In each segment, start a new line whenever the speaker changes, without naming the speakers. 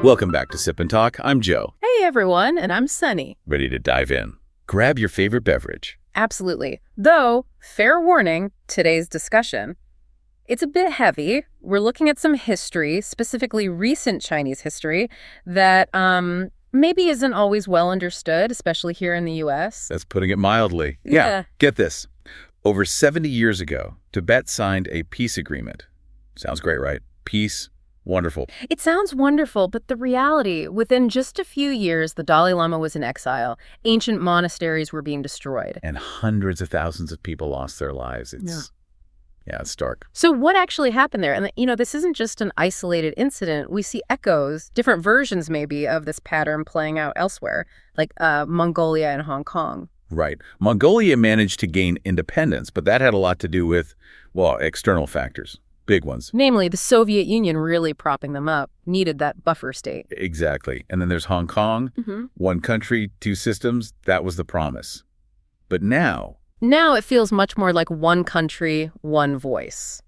Welcome back to Sip and Talk. I'm Joe.
Hey everyone, and I'm Sunny.
Ready to dive in. Grab your favorite beverage.
Absolutely. Though, fair warning, today's discussion, it's a bit heavy. We're looking at some history, specifically recent Chinese history, that maybe isn't always well understood, especially here in the U.S.
That's putting it mildly. Yeah. Get this. Over 70 years ago, Tibet signed a peace agreement. Sounds great, right? Peace. Wonderful.
It sounds wonderful, but the reality, within just a few years, the Dalai Lama was in exile. Ancient monasteries were being destroyed.
And hundreds of thousands of people lost their lives. It's stark.
So what actually happened there? And, this isn't just an isolated incident. We see echoes, different versions maybe, of this pattern playing out elsewhere, like Mongolia and Hong Kong.
Right. Mongolia managed to gain independence, but that had a lot to do with, external factors. Big ones.
Namely, the Soviet Union really propping them up, needed that buffer state.
Exactly. And then there's Hong Kong. One country, two systems. That was the promise. But now it feels much more like one country, one voice.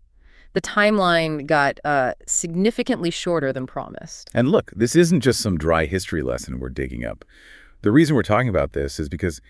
The timeline got significantly shorter than promised. And look, this isn't just some dry history lesson we're digging up. The reason we're talking about this is because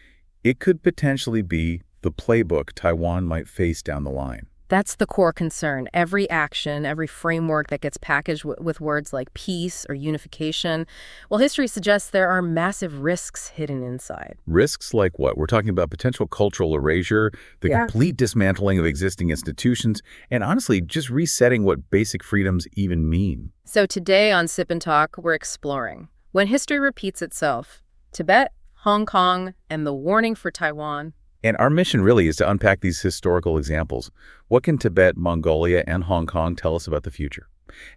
it could potentially be the playbook Taiwan might face down the line.
That's the core concern. Every action, every framework that gets packaged with words like peace or unification, well, history suggests there are massive risks hidden inside.
Risks like what? We're talking about potential cultural erasure, the complete dismantling of existing institutions, and honestly, just resetting what basic freedoms even mean.
So today on Sip and Talk, we're exploring when history repeats itself, Tibet, Hong Kong, and the warning for Taiwan.
And our mission really is to unpack these historical examples. What can Tibet, Mongolia, and Hong Kong tell us about the future?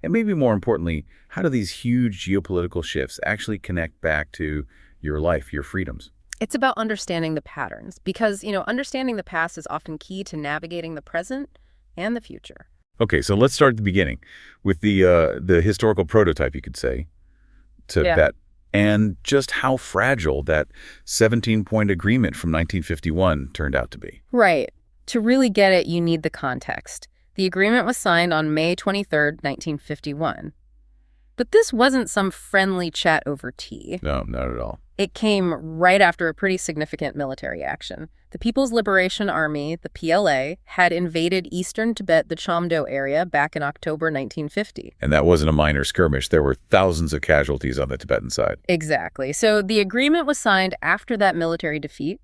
And maybe more importantly, how do these huge geopolitical shifts actually connect back to your life, your freedoms?
It's about understanding the patterns because, understanding the past is often key to navigating the present and the future.
Okay, so let's start at the beginning with the historical prototype, you could say, Tibet. Yeah. And just how fragile that 17-point agreement from 1951 turned out to be.
Right. To really get it, you need the context. The agreement was signed on May 23, 1951. But this wasn't some friendly chat over tea.
No, not at all.
It came right after a pretty significant military action. The People's Liberation Army, the PLA, had invaded eastern Tibet, the Chamdo area, back in October 1950.
And that wasn't a minor skirmish. There were thousands of casualties on the Tibetan side.
Exactly. So the agreement was signed after that military defeat,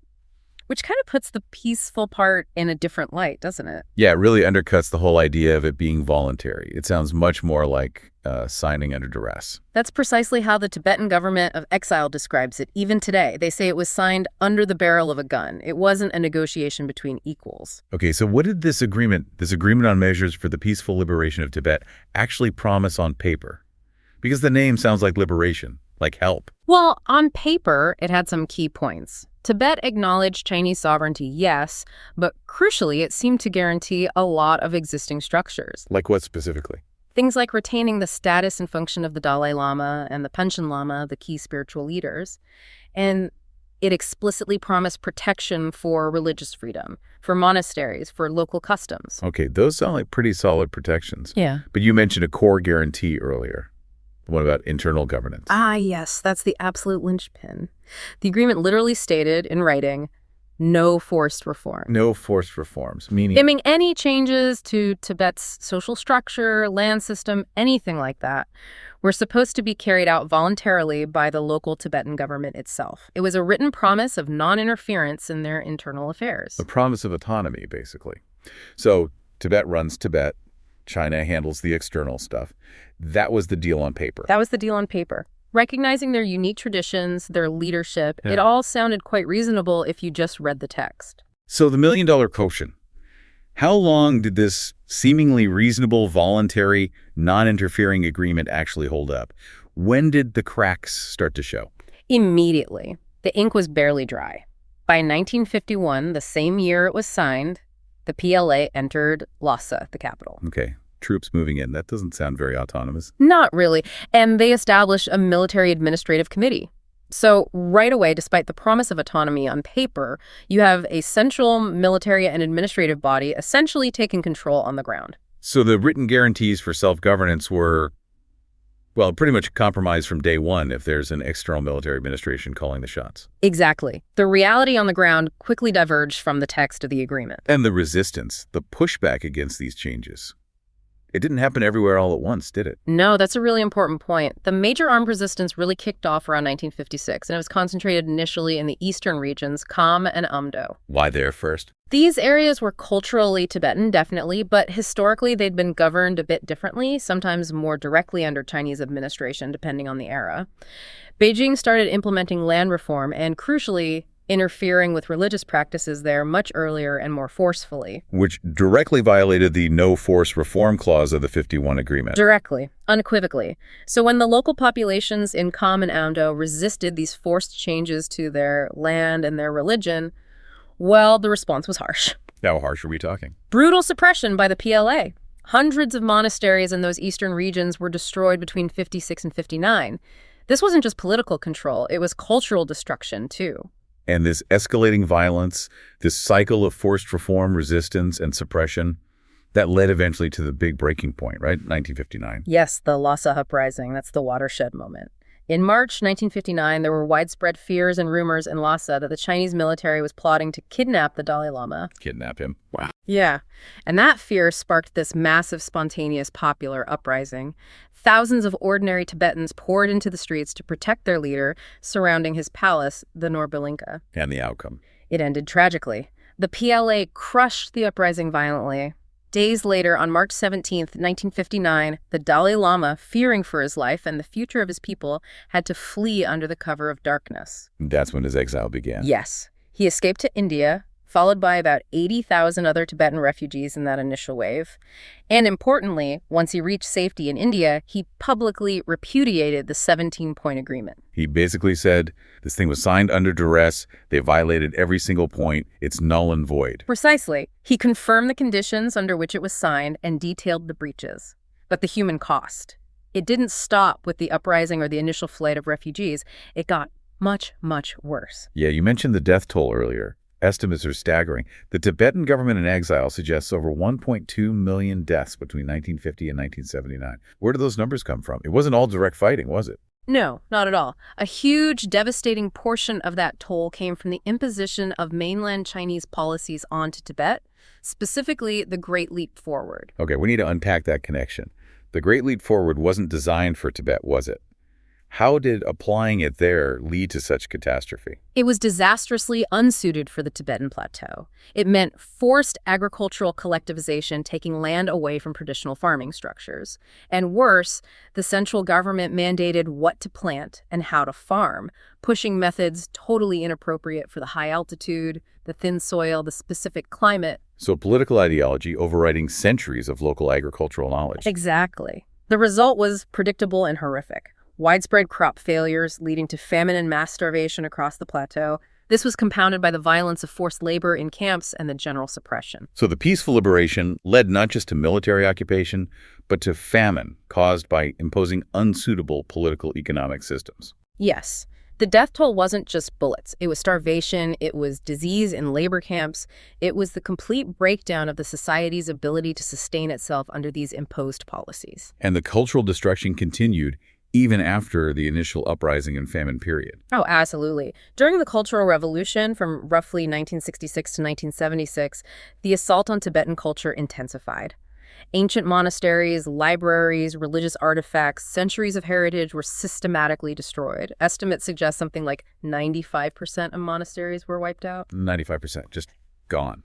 which kind of puts the peaceful part in a different light, doesn't it?
Yeah, it really undercuts the whole idea of it being voluntary. It sounds much more like signing under duress.
That's precisely how the Tibetan government of exile describes it, even today. They say it was signed under the barrel of a gun. It wasn't a negotiation between equals.
Okay, so what did this agreement on measures for the peaceful liberation of Tibet, actually promise on paper? Because the name sounds like liberation, like help.
Well, on paper, it had some key points. Tibet acknowledged Chinese sovereignty, yes, but crucially, it seemed to guarantee a lot of existing structures.
Like what specifically?
Things like retaining the status and function of the Dalai Lama and the Panchen Lama, the key spiritual leaders. And it explicitly promised protection for religious freedom, for monasteries, for local customs.
Okay, those sound like pretty solid protections.
Yeah.
But you mentioned a core guarantee earlier. What about internal governance?
Ah, yes, that's the absolute linchpin. The agreement literally stated in writing, no forced reform.
No forced reforms, meaning
any changes to Tibet's social structure, land system, anything like that, were supposed to be carried out voluntarily by the local Tibetan government itself. It was a written promise of non-interference in their internal affairs.
A promise of autonomy, basically. So Tibet runs Tibet. China handles the external stuff. That was the deal on paper.
That was the deal on paper. Recognizing their unique traditions, their leadership, it all sounded quite reasonable if you just read the text.
So the $1 million question. How long did this seemingly reasonable, voluntary, non-interfering agreement actually hold up? When did the cracks start to show?
Immediately. The ink was barely dry. By 1951, the same year it was signed, the PLA entered Lhasa, the capital.
Okay. Troops moving in. That doesn't sound very autonomous.
Not really. And they established a military administrative committee. So right away, despite the promise of autonomy on paper, you have a central military and administrative body essentially taking control on the ground.
So the written guarantees for self-governance were Well, pretty much a compromise from day one if there's an external military administration calling the shots.
Exactly. The reality on the ground quickly diverged from the text of the agreement.
And the resistance, the pushback against these changes. It didn't happen everywhere all at once, did it?
No, that's a really important point. The major armed resistance really kicked off around 1956, and it was concentrated initially in the eastern regions, Kham and Amdo.
Why there first?
These areas were culturally Tibetan, definitely, but historically they'd been governed a bit differently, sometimes more directly under Chinese administration, depending on the era. Beijing started implementing land reform and, crucially, interfering with religious practices there much earlier and more forcefully.
Which directly violated the no-force reform clause of the 51 agreement.
Directly, unequivocally. So when the local populations in Kham and Amdo resisted these forced changes to their land and their religion, well, the response was harsh.
How harsh are we talking?
Brutal suppression by the PLA. Hundreds of monasteries in those eastern regions were destroyed between 56 and 59. This wasn't just political control, it was cultural destruction, too.
And this escalating violence, this cycle of forced reform, resistance, and suppression, that led eventually to the big breaking point, right? 1959.
Yes, the Lhasa uprising. That's the watershed moment. In March 1959, there were widespread fears and rumors in Lhasa that the Chinese military was plotting to kidnap the Dalai Lama.
Kidnap him? Wow.
Yeah. And that fear sparked this massive, spontaneous, popular uprising. Thousands of ordinary Tibetans poured into the streets to protect their leader, surrounding his palace, the Norbalinka.
And the outcome?
It ended tragically. The PLA crushed the uprising violently. Days later, on March 17th, 1959, the Dalai Lama, fearing for his life and the future of his people, had to flee under the cover of darkness.
That's when his exile began.
Yes. He escaped to India, followed by about 80,000 other Tibetan refugees in that initial wave. And importantly, once he reached safety in India, he publicly repudiated the 17-point agreement.
He basically said, this thing was signed under duress, they violated every single point, it's null and void.
Precisely. He confirmed the conditions under which it was signed and detailed the breaches. But the human cost. It didn't stop with the uprising or the initial flight of refugees. It got much, much worse.
Yeah, you mentioned the death toll earlier. Estimates are staggering. The Tibetan government in exile suggests over 1.2 million deaths between 1950 and 1979. Where do those numbers come from? It wasn't all direct fighting, was it?
No, not at all. A huge, devastating portion of that toll came from the imposition of mainland Chinese policies onto Tibet, specifically the Great Leap Forward.
Okay, we need to unpack that connection. The Great Leap Forward wasn't designed for Tibet, was it? How did applying it there lead to such catastrophe?
It was disastrously unsuited for the Tibetan plateau. It meant forced agricultural collectivization, taking land away from traditional farming structures. And worse, the central government mandated what to plant and how to farm, pushing methods totally inappropriate for the high altitude, the thin soil, the specific climate.
So political ideology overriding centuries of local agricultural knowledge.
Exactly. The result was predictable and horrific. Widespread crop failures leading to famine and mass starvation across the plateau. This was compounded by the violence of forced labor in camps and the general suppression.
So the peaceful liberation led not just to military occupation, but to famine caused by imposing unsuitable political economic systems.
Yes. The death toll wasn't just bullets. It was starvation. It was disease in labor camps. It was the complete breakdown of the society's ability to sustain itself under these imposed policies.
And the cultural destruction continued even after the initial uprising and famine period.
Oh, absolutely. During the Cultural Revolution from roughly 1966 to 1976, the assault on Tibetan culture intensified. Ancient monasteries, libraries, religious artifacts, centuries of heritage were systematically destroyed. Estimates suggest something like 95% of monasteries were wiped out.
95%, just gone.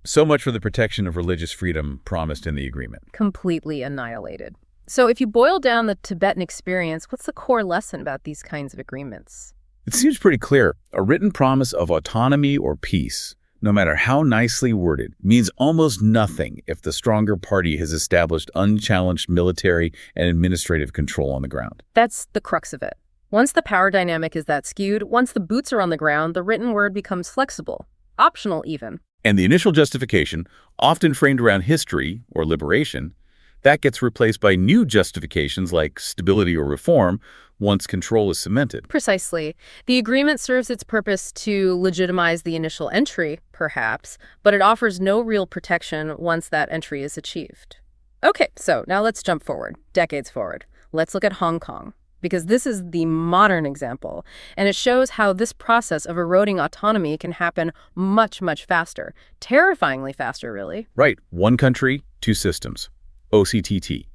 So much for the protection of religious freedom promised in the agreement.
Completely annihilated. So if you boil down the Tibetan experience, what's the core lesson about these kinds of agreements?
It seems pretty clear. A written promise of autonomy or peace, no matter how nicely worded, means almost nothing if the stronger party has established unchallenged military and administrative control on the ground.
That's the crux of it. Once the power dynamic is that skewed, once the boots are on the ground, the written word becomes flexible, optional even.
And the initial justification, often framed around history or liberation, that gets replaced by new justifications like stability or reform once control is cemented.
Precisely. The agreement serves its purpose to legitimize the initial entry, perhaps, but it offers no real protection once that entry is achieved. Okay, so now let's jump forward, decades forward. Let's look at Hong Kong, because this is the modern example, and it shows how this process of eroding autonomy can happen much, much faster. Terrifyingly faster, really.
Right. One country, two systems. OCTT.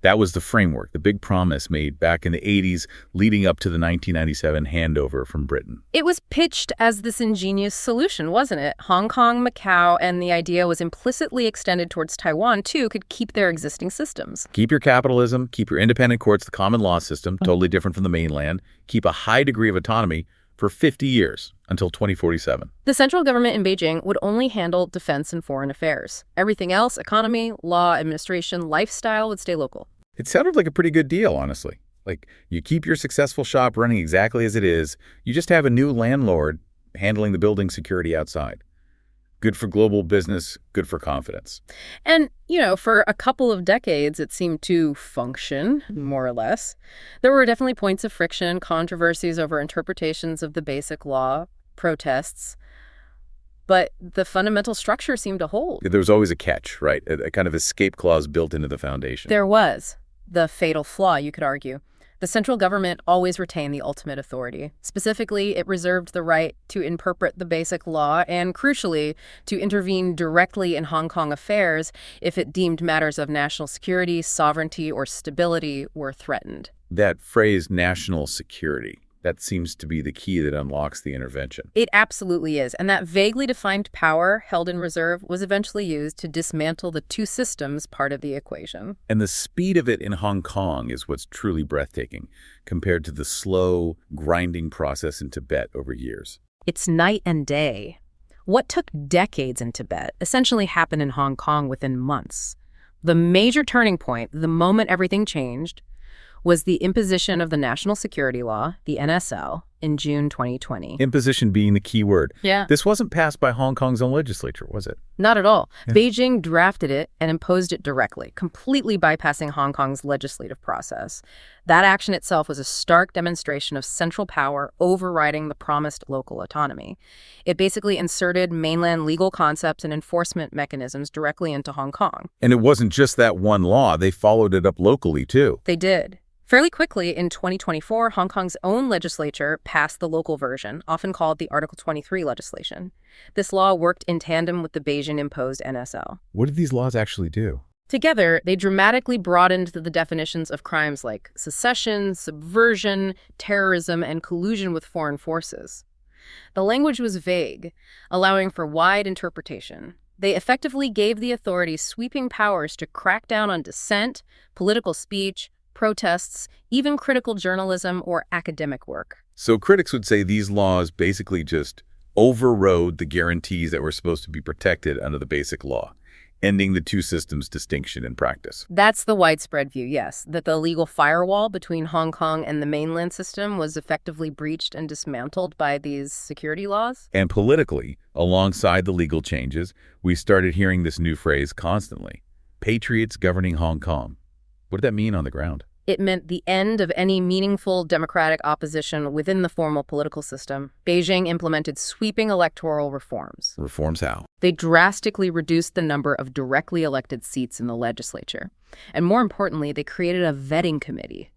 That was the framework, the big promise made back in the 80s leading up to the 1997 handover from Britain.
It was pitched as this ingenious solution, wasn't it? Hong Kong, Macau, and the idea was implicitly extended towards Taiwan, too, could keep their existing systems.
Keep your capitalism, keep your independent courts, the common law system, totally different from the mainland, keep a high degree of autonomy for 50 years until 2047.
The central government in Beijing would only handle defense and foreign affairs. Everything else, economy, law, administration, lifestyle, would stay local.
It sounded like a pretty good deal, honestly. Like, you keep your successful shop running exactly as it is. You just have a new landlord handling the building security outside. Good for global business, good for confidence.
And, for a couple of decades, it seemed to function, more or less. There were definitely points of friction, controversies over interpretations of the basic law, protests. But the fundamental structure seemed to hold.
There was always a catch, right? A kind of escape clause built into the foundation.
There was. The fatal flaw, you could argue. The central government always retained the ultimate authority. Specifically, it reserved the right to interpret the basic law and, crucially, to intervene directly in Hong Kong affairs if it deemed matters of national security, sovereignty, or stability were threatened.
That phrase, national security, that seems to be the key that unlocks the intervention.
It absolutely is. And that vaguely defined power held in reserve was eventually used to dismantle the two systems part of the equation.
And the speed of it in Hong Kong is what's truly breathtaking compared to the slow, grinding process in Tibet over years.
It's night and day. What took decades in Tibet essentially happened in Hong Kong within months. The major turning point, the moment everything changed, was the imposition of the National Security Law, the NSL, in June 2020.
Imposition being the key word.
Yeah.
This wasn't passed by Hong Kong's own legislature, was it?
Not at all.
Yeah.
Beijing drafted it and imposed it directly, completely bypassing Hong Kong's legislative process. That action itself was a stark demonstration of central power overriding the promised local autonomy. It basically inserted mainland legal concepts and enforcement mechanisms directly into Hong Kong.
And it wasn't just that one law. They followed it up locally, too.
They did. Fairly quickly, in 2024, Hong Kong's own legislature passed the local version, often called the Article 23 legislation. This law worked in tandem with the Beijing-imposed NSL.
What did these laws actually do?
Together, they dramatically broadened the definitions of crimes like secession, subversion, terrorism, and collusion with foreign forces. The language was vague, allowing for wide interpretation. They effectively gave the authorities sweeping powers to crack down on dissent, political speech, protests, even critical journalism or academic work.
So critics would say these laws basically just overrode the guarantees that were supposed to be protected under the basic law, ending the two systems' distinction in practice.
That's the widespread view, yes, that the legal firewall between Hong Kong and the mainland system was effectively breached and dismantled by these security laws.
And politically, alongside the legal changes, we started hearing this new phrase constantly: patriots governing Hong Kong. What did that mean on the ground?
It meant the end of any meaningful democratic opposition within the formal political system. Beijing implemented sweeping electoral reforms.
Reforms how?
They drastically reduced the number of directly elected seats in the legislature. And more importantly, they created a vetting committee.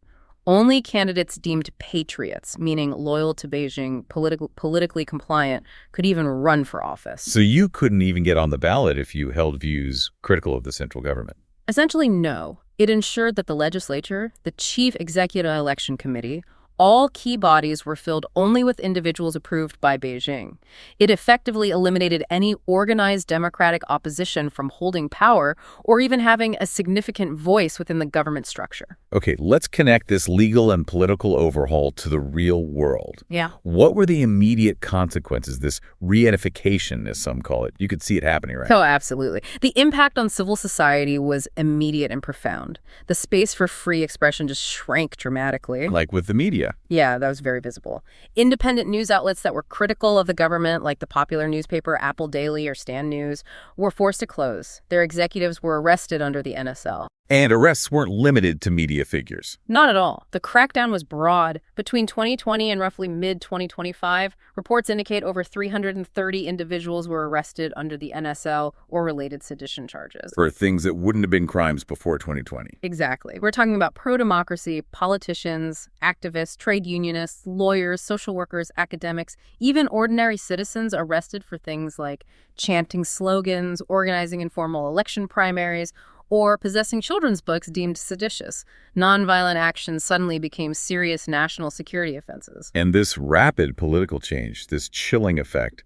Only candidates deemed patriots, meaning loyal to Beijing, politically compliant, could even run for office.
So you couldn't even get on the ballot if you held views critical of the central government?
Essentially, no. It ensured that the legislature, the Chief Executive Election Committee, all key bodies were filled only with individuals approved by Beijing. It effectively eliminated any organized democratic opposition from holding power or even having a significant voice within the government structure.
Okay, let's connect this legal and political overhaul to the real world.
Yeah.
What were the immediate consequences, this reedification, as some call it? You could see it happening, right?
Oh, absolutely. The impact on civil society was immediate and profound. The space for free expression just shrank dramatically.
Like with the media.
Yeah, that was very visible. Independent news outlets that were critical of the government, like the popular newspaper Apple Daily or Stand News, were forced to close. Their executives were arrested under the NSL.
And arrests weren't limited to media figures.
Not at all. The crackdown was broad. Between 2020 and roughly mid-2025, reports indicate over 330 individuals were arrested under the NSL or related sedition charges.
For things that wouldn't have been crimes before 2020.
Exactly. We're talking about pro-democracy, politicians, activists, trade unionists, lawyers, social workers, academics, even ordinary citizens arrested for things like chanting slogans, organizing informal election primaries, or possessing children's books deemed seditious. Nonviolent actions suddenly became serious national security offenses.
And this rapid political change, this chilling effect,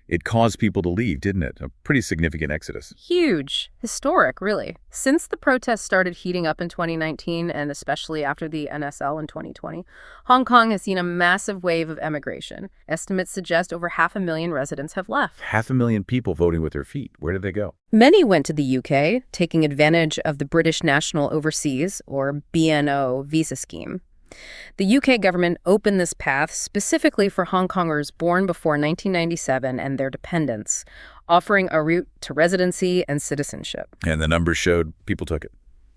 it caused people to leave, didn't it? A pretty significant exodus.
Huge. Historic, really. Since the protests started heating up in 2019, and especially after the NSL in 2020, Hong Kong has seen a massive wave of emigration. Estimates suggest over 500,000 residents have left.
500,000 people voting with their feet. Where did they go?
Many went to the UK, taking advantage of the British National Overseas, or BNO, visa scheme. The UK government opened this path specifically for Hong Kongers born before 1997 and their dependents, offering a route to residency and citizenship.
And the numbers showed people took it.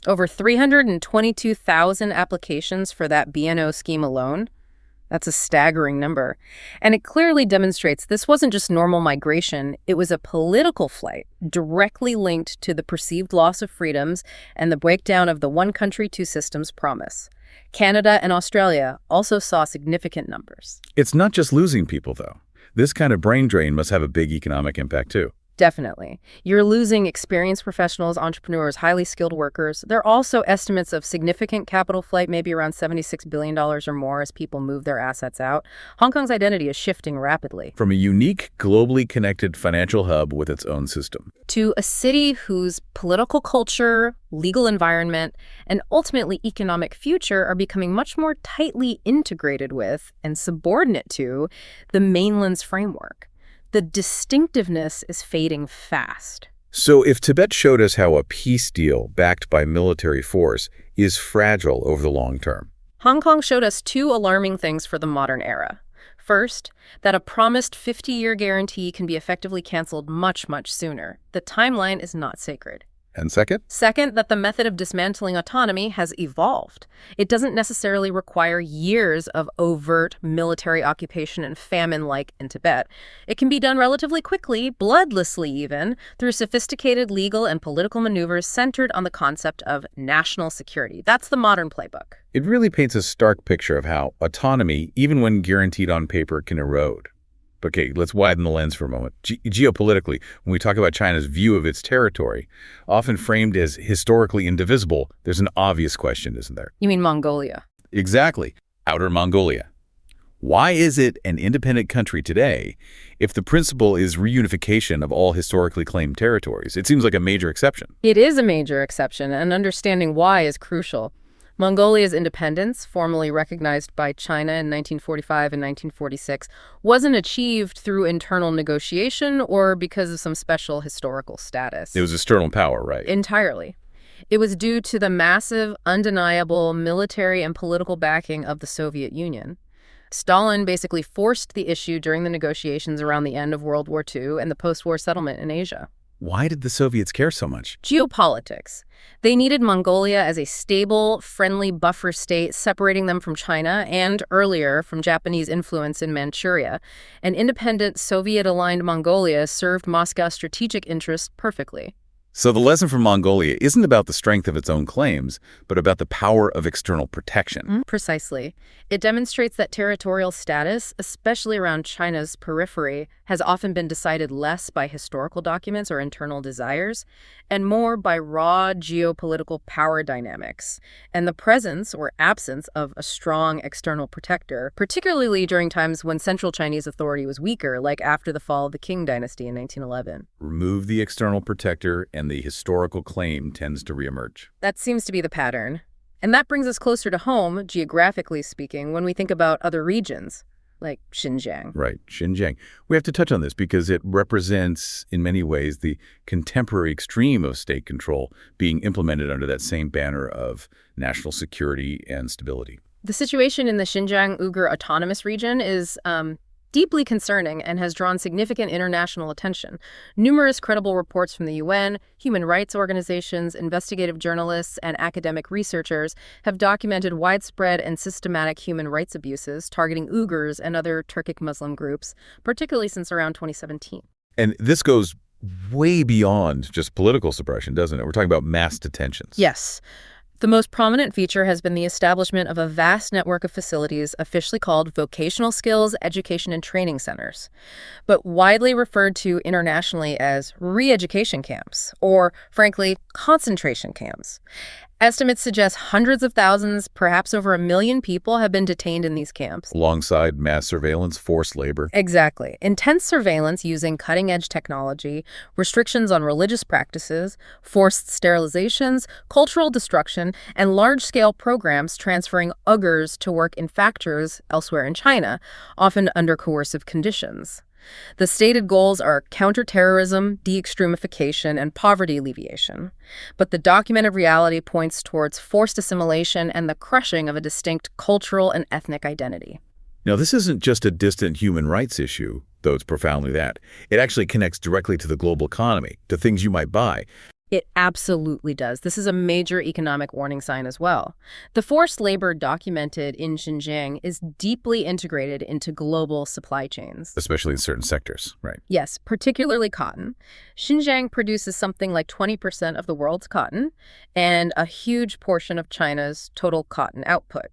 Over 322,000 applications for that BNO scheme alone. That's a staggering number. And it clearly demonstrates this wasn't just normal migration, it was a political flight directly linked to the perceived loss of freedoms and the breakdown of the one country, two systems promise. Canada and Australia also saw significant numbers.
It's not just losing people, though. This kind of brain drain must have a big economic impact, too.
Definitely. You're losing experienced professionals, entrepreneurs, highly skilled workers. There are also estimates of significant capital flight, maybe around $76 billion or more as people move their assets out. Hong Kong's identity is shifting rapidly.
From a unique, globally connected financial hub with its own system.
To a city whose political culture, legal environment, and ultimately economic future are becoming much more tightly integrated with and subordinate to the mainland's framework. The distinctiveness is fading fast.
So if Tibet showed us how a peace deal backed by military force is fragile over the long term,
Hong Kong showed us two alarming things for the modern era. First, that a promised 50-year guarantee can be effectively canceled much, much sooner. The timeline is not sacred.
And second?
Second, that the method of dismantling autonomy has evolved. It doesn't necessarily require years of overt military occupation and famine like in Tibet. It can be done relatively quickly, bloodlessly even, through sophisticated legal and political maneuvers centered on the concept of national security. That's the modern playbook.
It really paints a stark picture of how autonomy, even when guaranteed on paper, can erode. Okay, let's widen the lens for a moment. Geopolitically, when we talk about China's view of its territory, often framed as historically indivisible, there's an obvious question, isn't there?
You mean Mongolia?
Exactly. Outer Mongolia. Why is it an independent country today if the principle is reunification of all historically claimed territories? It seems like a major exception.
It is a major exception, and understanding why is crucial. Mongolia's independence, formally recognized by China in 1945 and 1946, wasn't achieved through internal negotiation or because of some special historical status.
It was external power, right?
Entirely. It was due to the massive, undeniable military and political backing of the Soviet Union. Stalin basically forced the issue during the negotiations around the end of World War II and the post-war settlement in Asia.
Why did the Soviets care so much?
Geopolitics. They needed Mongolia as a stable, friendly buffer state separating them from China and, earlier, from Japanese influence in Manchuria. An independent Soviet-aligned Mongolia served Moscow's strategic interests perfectly.
So the lesson from Mongolia isn't about the strength of its own claims, but about the power of external protection.
Precisely. It demonstrates that territorial status, especially around China's periphery, has often been decided less by historical documents or internal desires, and more by raw geopolitical power dynamics, and the presence or absence of a strong external protector, particularly during times when central Chinese authority was weaker, like after the fall of the Qing dynasty in 1911.
Remove the external protector, and the historical claim tends to reemerge.
That seems to be the pattern. And that brings us closer to home, geographically speaking, when we think about other regions, like Xinjiang.
Right, Xinjiang. We have to touch on this because it represents, in many ways, the contemporary extreme of state control being implemented under that same banner of national security and stability.
The situation in the Xinjiang Uyghur Autonomous Region is deeply concerning and has drawn significant international attention. Numerous credible reports from the UN, human rights organizations, investigative journalists, and academic researchers have documented widespread and systematic human rights abuses targeting Uyghurs and other Turkic Muslim groups, particularly since around 2017.
And this goes way beyond just political suppression, doesn't it? We're talking about mass detentions.
Yes. The most prominent feature has been the establishment of a vast network of facilities officially called vocational skills, education, and training centers, but widely referred to internationally as re-education camps, or, frankly, concentration camps. Estimates suggest hundreds of thousands, perhaps over 1 million people have been detained in these camps.
Alongside mass surveillance, forced labor.
Exactly. Intense surveillance using cutting-edge technology, restrictions on religious practices, forced sterilizations, cultural destruction, and large-scale programs transferring Uyghurs to work in factories elsewhere in China, often under coercive conditions. The stated goals are counterterrorism, de-extremification, and poverty alleviation. But the documented reality points towards forced assimilation and the crushing of a distinct cultural and ethnic identity.
Now, this isn't just a distant human rights issue, though it's profoundly that. It actually connects directly to the global economy, to things you might buy.
It absolutely does. This is a major economic warning sign as well. The forced labor documented in Xinjiang is deeply integrated into global supply chains.
Especially in certain sectors, right?
Yes, particularly cotton. Xinjiang produces something like 20% of the world's cotton and a huge portion of China's total cotton output.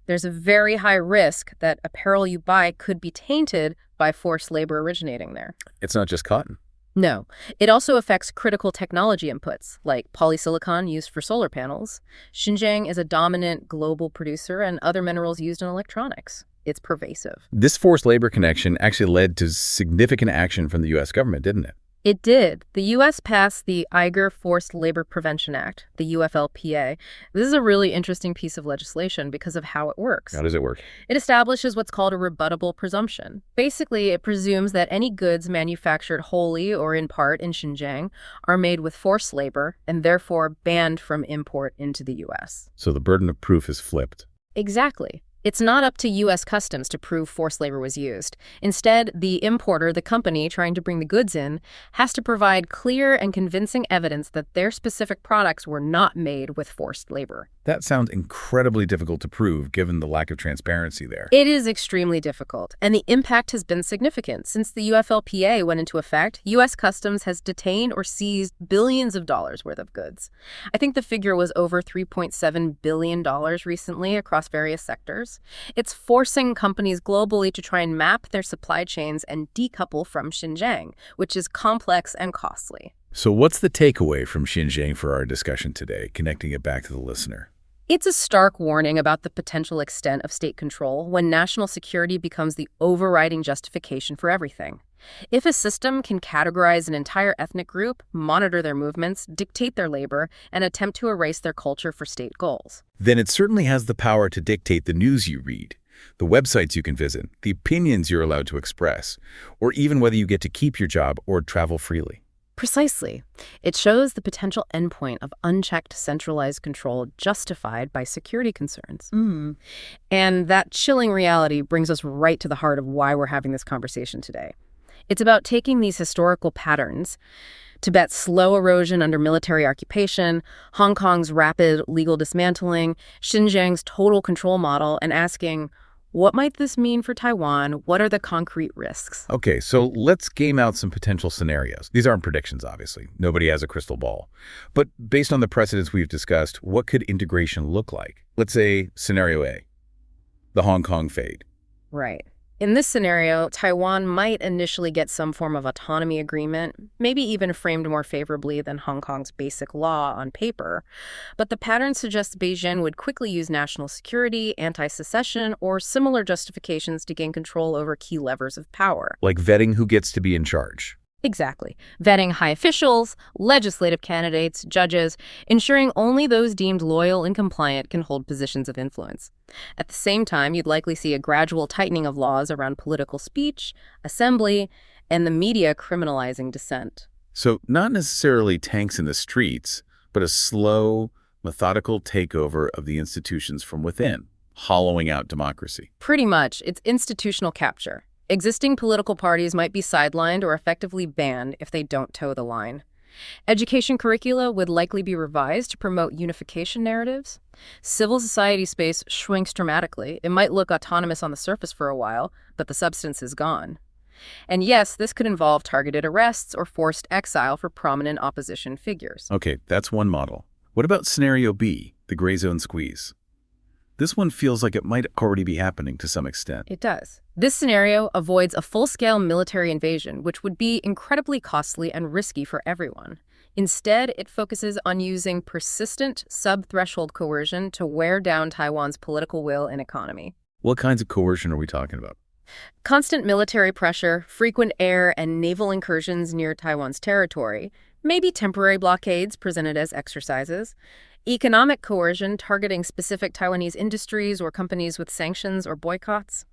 There's a very high risk that apparel you buy could be tainted by forced labor originating there.
It's not just cotton.
No. It also affects critical technology inputs, like polysilicon used for solar panels. Xinjiang is a dominant global producer and other minerals used in electronics. It's pervasive.
This forced labor connection actually led to significant action from the U.S. government, didn't it?
It did. The U.S. passed the Uyghur Forced Labor Prevention Act, the UFLPA. This is a really interesting piece of legislation because of how it works.
How does it work?
It establishes what's called a rebuttable presumption. Basically, it presumes that any goods manufactured wholly or in part in Xinjiang are made with forced labor and therefore banned from import into the U.S.
So the burden of proof is flipped.
Exactly. It's not up to U.S. Customs to prove forced labor was used. Instead, the importer, the company trying to bring the goods in, has to provide clear and convincing evidence that their specific products were not made with forced labor.
That sounds incredibly difficult to prove, given the lack of transparency there.
It is extremely difficult, and the impact has been significant. Since the UFLPA went into effect, U.S. Customs has detained or seized billions of dollars worth of goods. I think the figure was over $3.7 billion recently across various sectors. It's forcing companies globally to try and map their supply chains and decouple from Xinjiang, which is complex and costly.
So what's the takeaway from Xinjiang for our discussion today, connecting it back to the listener?
It's a stark warning about the potential extent of state control when national security becomes the overriding justification for everything. If a system can categorize an entire ethnic group, monitor their movements, dictate their labor, and attempt to erase their culture for state goals,
then it certainly has the power to dictate the news you read, the websites you can visit, the opinions you're allowed to express, or even whether you get to keep your job or travel freely.
Precisely. It shows the potential endpoint of unchecked centralized control justified by security concerns. And that chilling reality brings us right to the heart of why we're having this conversation today. It's about taking these historical patterns, Tibet's slow erosion under military occupation, Hong Kong's rapid legal dismantling, Xinjiang's total control model, and asking, what might this mean for Taiwan? What are the concrete risks?
Okay, so let's game out some potential scenarios. These aren't predictions, obviously. Nobody has a crystal ball. But based on the precedents we've discussed, what could integration look like? Let's say scenario A, the Hong Kong fade.
Right. In this scenario, Taiwan might initially get some form of autonomy agreement, maybe even framed more favorably than Hong Kong's basic law on paper. But the pattern suggests Beijing would quickly use national security, anti-secession, or similar justifications to gain control over key levers of power.
Like vetting who gets to be in charge.
Exactly. Vetting high officials, legislative candidates, judges, ensuring only those deemed loyal and compliant can hold positions of influence. At the same time, you'd likely see a gradual tightening of laws around political speech, assembly, and the media criminalizing dissent.
So not necessarily tanks in the streets, but a slow, methodical takeover of the institutions from within, hollowing out democracy.
Pretty much. It's institutional capture. Existing political parties might be sidelined or effectively banned if they don't toe the line. Education curricula would likely be revised to promote unification narratives. Civil society space shrinks dramatically. It might look autonomous on the surface for a while, but the substance is gone. And yes, this could involve targeted arrests or forced exile for prominent opposition figures.
Okay, that's one model. What about scenario B, the gray zone squeeze? This one feels like it might already be happening to some extent.
It does. This scenario avoids a full-scale military invasion, which would be incredibly costly and risky for everyone. Instead, it focuses on using persistent sub-threshold coercion to wear down Taiwan's political will and economy.
What kinds of coercion are we talking about?
Constant military pressure, frequent air and naval incursions near Taiwan's territory, maybe temporary blockades presented as exercises, economic coercion targeting specific Taiwanese industries or companies with sanctions or boycotts,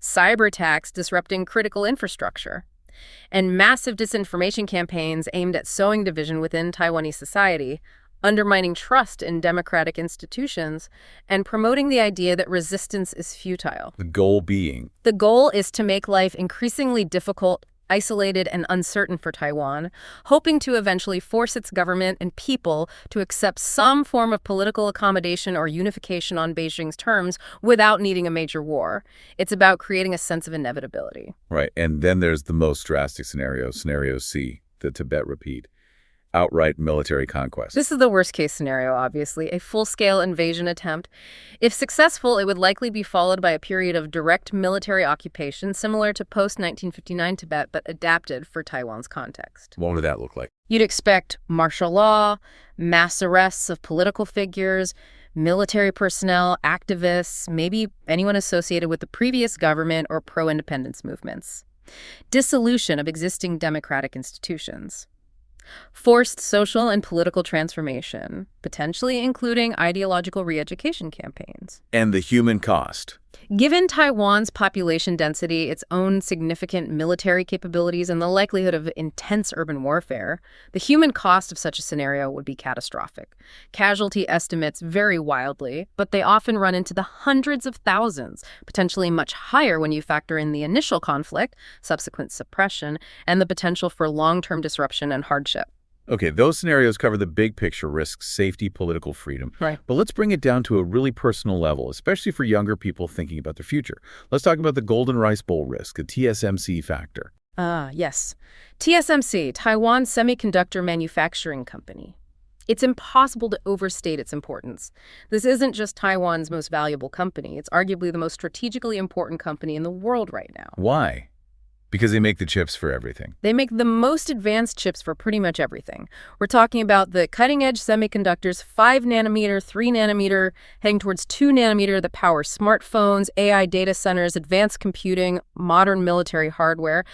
cyber attacks disrupting critical infrastructure, and massive disinformation campaigns aimed at sowing division within Taiwanese society, undermining trust in democratic institutions, and promoting the idea that resistance is futile.
The goal being?
The goal is to make life increasingly difficult, isolated, and uncertain for Taiwan, hoping to eventually force its government and people to accept some form of political accommodation or unification on Beijing's terms without needing a major war. It's about creating a sense of inevitability.
Right, and then there's the most drastic scenario, scenario C, the Tibet repeat. Outright military conquest.
This is the worst-case scenario, obviously, a full-scale invasion attempt. If successful, it would likely be followed by a period of direct military occupation similar to post-1959 Tibet, but adapted for Taiwan's context.
What would that look like?
You'd expect martial law, mass arrests of political figures, military personnel, activists, maybe anyone associated with the previous government or pro-independence movements. Dissolution of existing democratic institutions. Forced social and political transformation, potentially including ideological re-education campaigns.
And the human cost.
Given Taiwan's population density, its own significant military capabilities, and the likelihood of intense urban warfare, the human cost of such a scenario would be catastrophic. Casualty estimates vary wildly, but they often run into the hundreds of thousands, potentially much higher when you factor in the initial conflict, subsequent suppression, and the potential for long-term disruption and hardship.
Okay, those scenarios cover the big picture risks, safety, political freedom.
Right.
But let's bring it down to a really personal level, especially for younger people thinking about their future. Let's talk about the Golden Rice Bowl risk, the TSMC factor.
Yes. TSMC, Taiwan Semiconductor Manufacturing Company. It's impossible to overstate its importance. This isn't just Taiwan's most valuable company. It's arguably the most strategically important company in the world right now.
Why? Because they make the chips for everything.
They make the most advanced chips for pretty much everything. We're talking about the cutting-edge semiconductors, 5 nanometer, 3 nanometer, heading towards 2 nanometer that power smartphones, AI data centers, advanced computing, modern military hardware.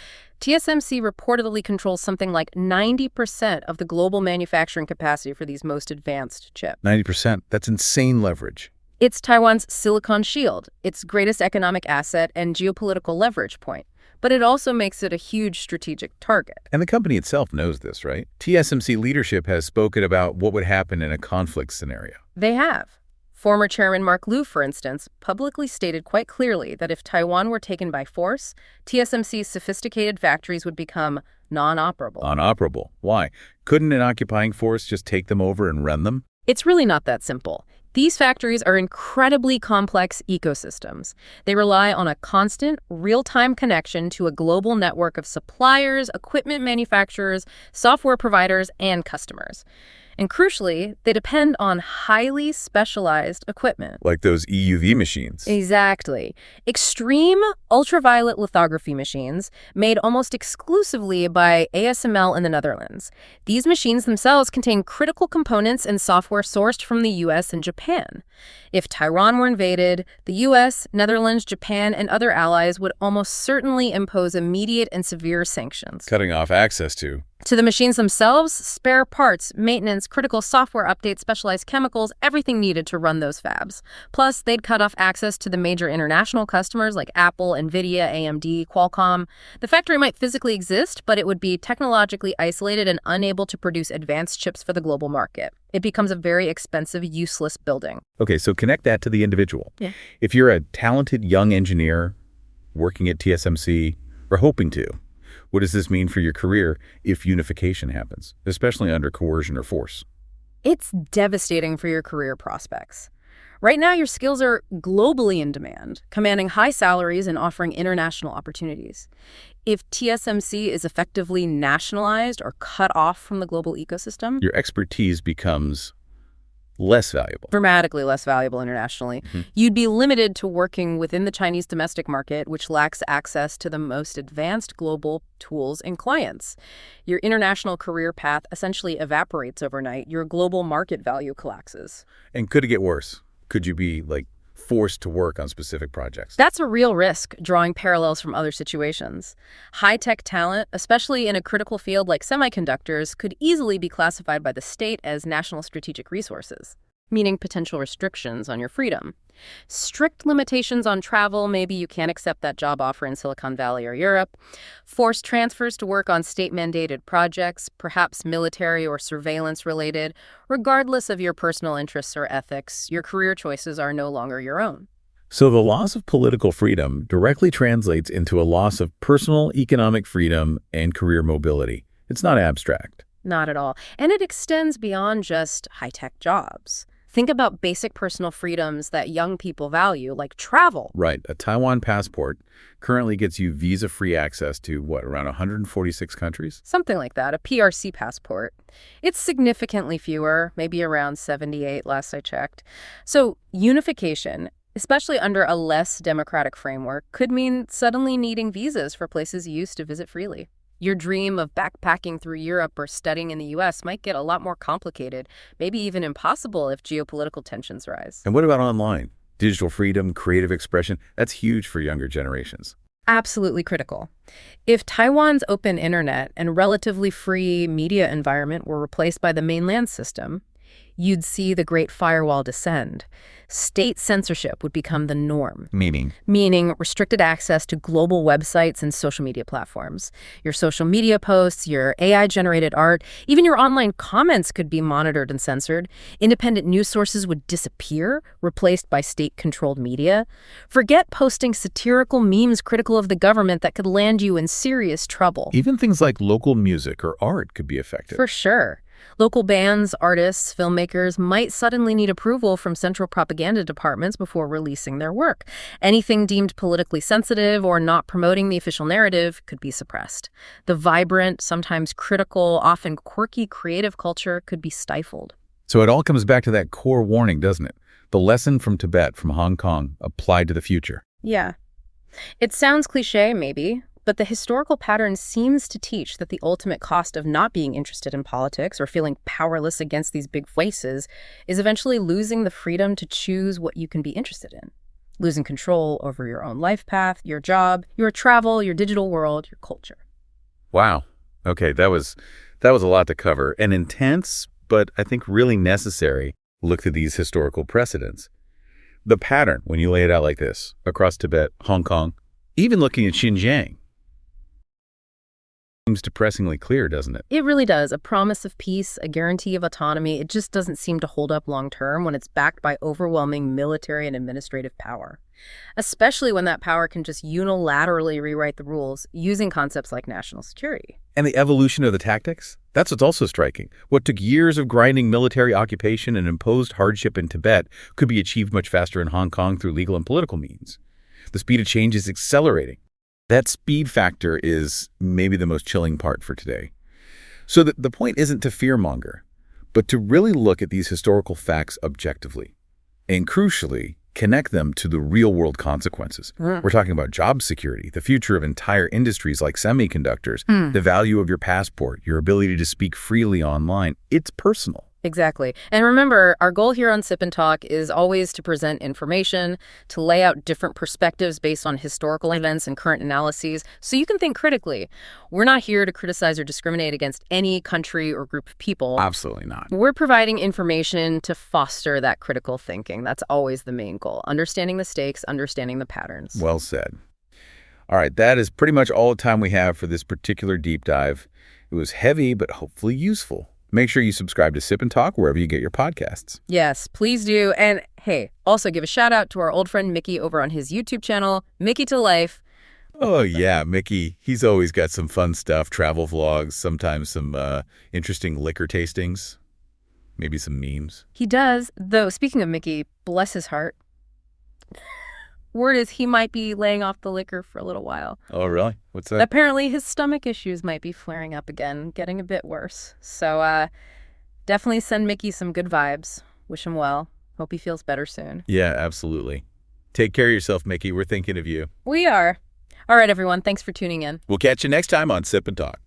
TSMC reportedly controls something like 90% of the global manufacturing capacity for these most advanced chips.
90%? That's insane leverage.
It's Taiwan's silicon shield, its greatest economic asset and geopolitical leverage point. But it also makes it a huge strategic target.
And the company itself knows this, right? TSMC leadership has spoken about what would happen in a conflict scenario.
They have. Former Chairman Mark Liu, for instance, publicly stated quite clearly that if Taiwan were taken by force, TSMC's sophisticated factories would become non-operable.
Non-operable? Why? Couldn't an occupying force just take them over and run them?
It's really not that simple. These factories are incredibly complex ecosystems. They rely on a constant, real-time connection to a global network of suppliers, equipment manufacturers, software providers, and customers. And crucially, they depend on highly specialized equipment.
Like those EUV machines.
Exactly. Extreme ultraviolet lithography machines made almost exclusively by ASML in the Netherlands. These machines themselves contain critical components and software sourced from the US and Japan. If Taiwan were invaded, the US, Netherlands, Japan, and other allies would almost certainly impose immediate and severe sanctions.
Cutting off access to
the machines themselves, spare parts, maintenance, critical software updates, specialized chemicals, everything needed to run those fabs. Plus, they'd cut off access to the major international customers like Apple, NVIDIA, AMD, Qualcomm. The factory might physically exist, but it would be technologically isolated and unable to produce advanced chips for the global market. It becomes a very expensive, useless building.
Okay, so connect that to the individual.
Yeah.
If you're a talented young engineer, working at TSMC, or hoping to? What does this mean for your career if unification happens, especially under coercion or force?
It's devastating for your career prospects. Right now, your skills are globally in demand, commanding high salaries and offering international opportunities. If TSMC is effectively nationalized or cut off from the global ecosystem,
your expertise becomes less valuable.
Dramatically less valuable internationally. You'd be limited to working within the Chinese domestic market, which lacks access to the most advanced global tools and clients. Your international career path essentially evaporates overnight. Your global market value collapses.
And could it get worse? Could you be, forced to work on specific projects?
That's a real risk, drawing parallels from other situations. High-tech talent, especially in a critical field like semiconductors, could easily be classified by the state as national strategic resources, meaning potential restrictions on your freedom. Strict limitations on travel, maybe you can't accept that job offer in Silicon Valley or Europe. Forced transfers to work on state-mandated projects, perhaps military or surveillance-related. Regardless of your personal interests or ethics, your career choices are no longer your own.
So the loss of political freedom directly translates into a loss of personal economic freedom and career mobility. It's not abstract.
Not at all. And it extends beyond just high-tech jobs. Think about basic personal freedoms that young people value, like travel.
Right. A Taiwan passport currently gets you visa-free access to, around 146 countries?
Something like that, a PRC passport. It's significantly fewer, maybe around 78 last I checked. So unification, especially under a less democratic framework, could mean suddenly needing visas for places you used to visit freely. Your dream of backpacking through Europe or studying in the U.S. might get a lot more complicated, maybe even impossible if geopolitical tensions rise.
And what about online? Digital freedom, creative expression, that's huge for younger generations.
Absolutely critical. If Taiwan's open internet and relatively free media environment were replaced by the mainland system, you'd see the Great Firewall descend. State censorship would become the norm.
Meaning?
Meaning restricted access to global websites and social media platforms. Your social media posts, your AI-generated art, even your online comments could be monitored and censored. Independent news sources would disappear, replaced by state-controlled media. Forget posting satirical memes critical of the government that could land you in serious trouble.
Even things like local music or art could be affected.
For sure. Local bands, artists, filmmakers might suddenly need approval from central propaganda departments before releasing their work. Anything deemed politically sensitive or not promoting the official narrative could be suppressed. The vibrant, sometimes critical, often quirky creative culture could be stifled.
So it all comes back to that core warning, doesn't it? The lesson from Tibet, from Hong Kong, applied to the future.
Yeah. It sounds cliche, maybe, but the historical pattern seems to teach that the ultimate cost of not being interested in politics or feeling powerless against these big voices is eventually losing the freedom to choose what you can be interested in. Losing control over your own life path, your job, your travel, your digital world, your culture.
Wow. Okay, that was a lot to cover. An intense, but I think really necessary look to these historical precedents. The pattern, when you lay it out like this, across Tibet, Hong Kong, even looking at Xinjiang, seems depressingly clear, doesn't it?
It really does. A promise of peace, a guarantee of autonomy. It just doesn't seem to hold up long term when it's backed by overwhelming military and administrative power. Especially when that power can just unilaterally rewrite the rules using concepts like national security.
And the evolution of the tactics? That's what's also striking. What took years of grinding military occupation and imposed hardship in Tibet could be achieved much faster in Hong Kong through legal and political means. The speed of change is accelerating. That speed factor is maybe the most chilling part for today. So the point isn't to fearmonger, but to really look at these historical facts objectively. And crucially, connect them to the real-world consequences. We're talking about job security, the future of entire industries like semiconductors, the value of your passport, your ability to speak freely online. It's personal.
Exactly. And remember, our goal here on Sip and Talk is always to present information, to lay out different perspectives based on historical events and current analyses, so you can think critically. We're not here to criticize or discriminate against any country or group of people.
Absolutely not.
We're providing information to foster that critical thinking. That's always the main goal. Understanding the stakes, understanding the patterns.
Well said. All right, that is pretty much all the time we have for this particular deep dive. It was heavy, but hopefully useful. Make sure you subscribe to Sip and Talk wherever you get your podcasts.
Yes, please do. And hey, also give a shout out to our old friend Mickey over on his YouTube channel, Mickytolife.
Oh, yeah, Mickey. He's always got some fun stuff, travel vlogs, sometimes some interesting liquor tastings, maybe some memes.
He does, though, speaking of Mickey, bless his heart. Word is he might be laying off the liquor for a little while.
Oh, really? What's that?
Apparently his stomach issues might be flaring up again, getting a bit worse. So definitely send Mickey some good vibes. Wish him well. Hope he feels better soon.
Yeah, absolutely. Take care of yourself, Mickey. We're thinking of you.
We are. All right, everyone. Thanks for tuning in.
We'll catch you next time on Sip and Talk.